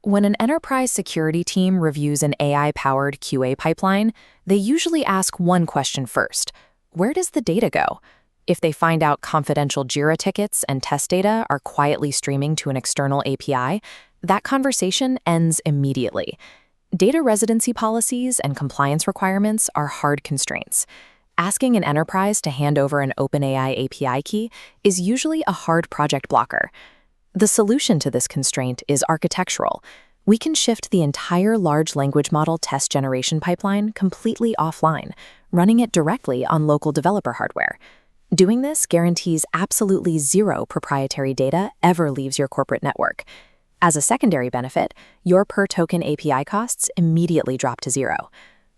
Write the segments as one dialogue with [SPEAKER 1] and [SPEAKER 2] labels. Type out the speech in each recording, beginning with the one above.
[SPEAKER 1] When an enterprise security team reviews an AI-powered QA pipeline, they usually ask one question first: where does the data go? If they find out confidential Jira tickets and test data are quietly streaming to an external API, that conversation ends immediately. Data residency policies and compliance requirements are hard constraints. Asking an enterprise to hand over an OpenAI API key is usually a hard project blocker. The solution to this constraint is architectural. We can shift the entire large language model test generation pipeline completely offline, running it directly on local developer hardware. Doing this guarantees absolutely zero proprietary data ever leaves your corporate network. As a secondary benefit, your per-token API costs immediately drop to zero.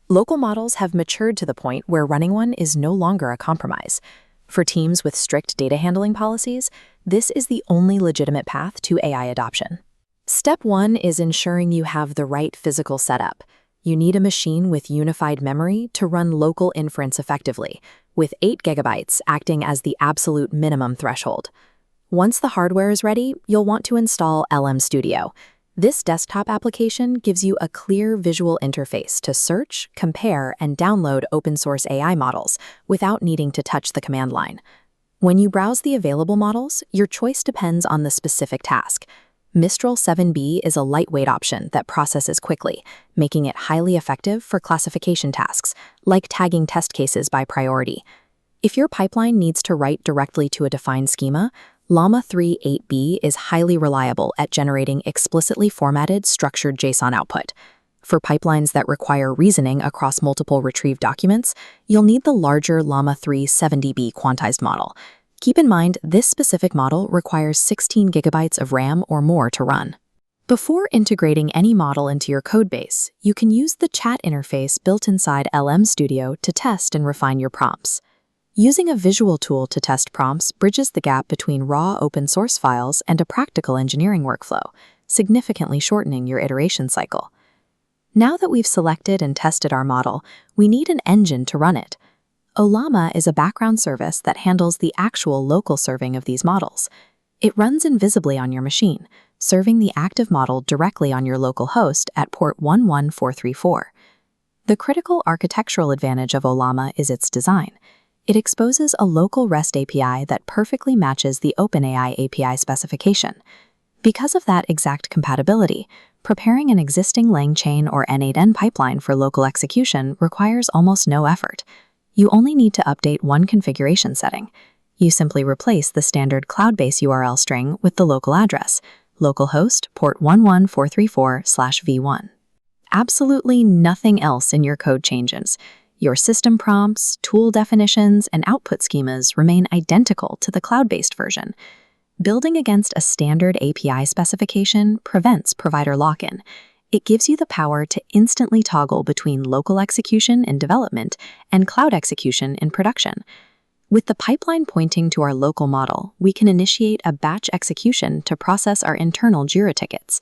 [SPEAKER 1] Local models have matured to the point where running one is no longer a compromise. For teams with strict data handling policies, this is the only legitimate path to AI adoption. Step 1 is ensuring you have the right physical setup. You need a machine with unified memory to run local inference effectively, with 8 GB acting as the absolute minimum threshold. Once the hardware is ready, you'll want to install LM Studio. This desktop application gives you a clear visual interface to search, compare, and download open-source AI models without needing to touch the command line. When you browse the available models, your choice depends on the specific task. Mistral 7B is a lightweight option that processes quickly, making it highly effective for classification tasks, like tagging test cases by priority. If your pipeline needs to write directly to a defined schema, Llama 3.8b is highly reliable at generating explicitly formatted structured JSON output. For pipelines that require reasoning across multiple retrieved documents, you'll need the larger Llama 3.7db quantized model. Keep in mind, this specific model requires 16 GB of RAM or more to run. Before integrating any model into your codebase, you can use the chat interface built inside LM Studio to test and refine your prompts. Using a visual tool to test prompts bridges the gap between raw open-source files and a practical engineering workflow, significantly shortening your iteration cycle. Now that we've selected and tested our model, we need an engine to run it. Ollama is a background service that handles the actual local serving of these models. It runs invisibly on your machine, serving the active model directly on your local host at port 11434. The critical architectural advantage of Ollama is its design. It exposes a local REST API that perfectly matches the OpenAI API specification. Because of that exact compatibility, preparing an existing LangChain or N8N pipeline for local execution requires almost no effort. You only need to update one configuration setting. You simply replace the standard cloud-based URL string with the local address, localhost port 11434/v1. Absolutely nothing else in your code changes. Your system prompts, tool definitions, and output schemas remain identical to the cloud-based version. Building against a standard API specification prevents provider lock-in. It gives you the power to instantly toggle between local execution in development and cloud execution in production. With the pipeline pointing to our local model, we can initiate a batch execution to process our internal Jira tickets.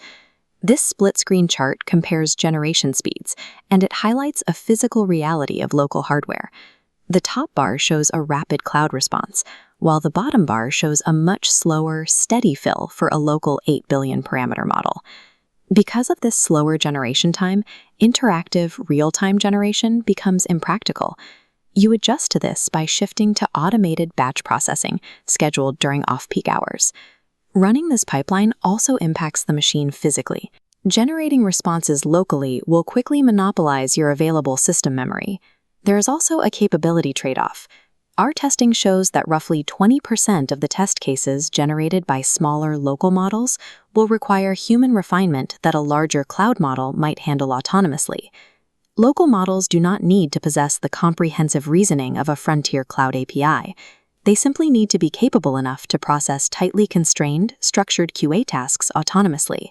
[SPEAKER 1] This split-screen chart compares generation speeds, and it highlights a physical reality of local hardware. The top bar shows a rapid cloud response, while the bottom bar shows a much slower, steady fill for a local 8 billion parameter model. Because of this slower generation time, interactive, real-time generation becomes impractical. You adjust to this by shifting to automated batch processing scheduled during off-peak hours. Running this pipeline also impacts the machine physically. Generating responses locally will quickly monopolize your available system memory. There is also a capability trade-off. Our testing shows that roughly 20% of the test cases generated by smaller local models will require human refinement that a larger cloud model might handle autonomously. Local models do not need to possess the comprehensive reasoning of a frontier cloud API. They simply need to be capable enough to process tightly constrained, structured QA tasks autonomously.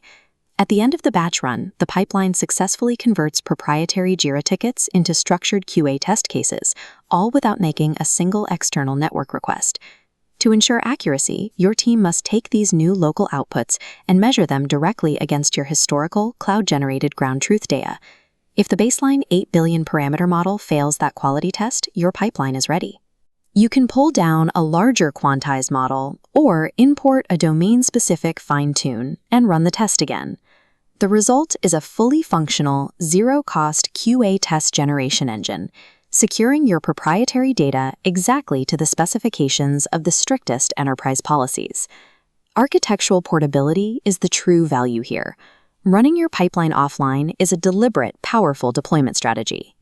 [SPEAKER 1] At the end of the batch run, the pipeline successfully converts proprietary Jira tickets into structured QA test cases, all without making a single external network request. To ensure accuracy, your team must take these new local outputs and measure them directly against your historical, cloud-generated ground truth data. If the baseline 8 billion parameter model fails that quality test, your pipeline is ready. You can pull down a larger quantized model or import a domain-specific fine-tune and run the test again. The result is a fully functional, zero-cost QA test generation engine, securing your proprietary data exactly to the specifications of the strictest enterprise policies. Architectural portability is the true value here. Running your pipeline offline is a deliberate, powerful deployment strategy.